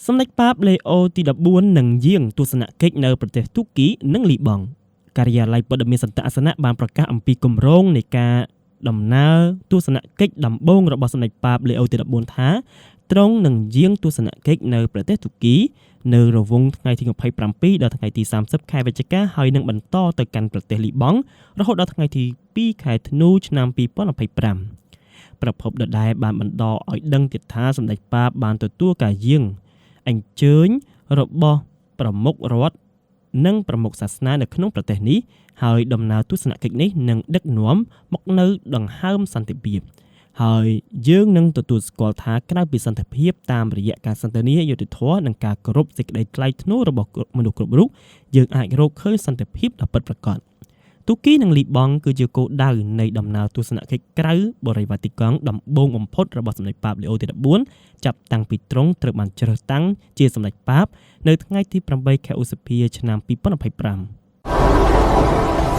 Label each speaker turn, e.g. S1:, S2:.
S1: សម្ដេចប៉ាបលេអូទី14នឹងយាងទស្សនកិច្ចនៅប្រទេសទូគីនិងលីបង់ការិយាល័យព័ត៌មានសន្តិអាសនៈបានប្រកាសអំពីគម្រោងនៃការដំណើរទស្សនកិច្ចដំបូងរបស់សម្ដេចប៉ាបលេអូទី14ថាទ្រង់នឹងយាងទស្សនកិច្ចនៅប្រទេសទូគីនៅរង្វង់ថ្ងៃទី27ដល់ថ្ងៃទី30ខែវិច្ឆិកាហើយនឹងបន្តទៅកាន់ប្រទេសលីបង់រហូតដល់ថ្ងៃទី2ខែធ្នូឆ្នាំ2025ប្រពន្ធដដែលបានបន្តឲ្យដឹងទៀតថាសម្ដេចប៉ាបបានទទួលការយាងអញ្ជើញរបស់ប្រមុខរដ្ឋនិងប្រមុខសាសនានៅក្នុងប្រទេសនេះហើយដំណើរទស្សនកិច្ចនេះនឹងដឹកនាំមកនៅដង្ហើមសន្តិភាពហើយយើងនឹងទទួលស្គាល់ថាក្រៅពីសន្តិភាពតាមរយៈការសន្ទនាយុត្តិធម៌និងការគោរពសេចក្តីថ្លៃថ្នូររបស់មនុស្សគ្រប់រូបយើងអាចរកឃើញសន្តិភាពដ៏ពិតប្រាកដទូគីនិងលីបង់គឺជាគោលដៅនៃដំណើរទស្សនកិច្ចក្រៅបរិយាវ៉ាទីកង់ដំបូងបំផុតរបស់សម្ដេចប៉ាបលេអូទី14ចាប់តាំងពីទ្រង់ត្រូវបានជ្រើសតាំងជាសម្ដេចប៉ាបនៅថ្ងៃទី8ខែឧសភាឆ្នាំ2025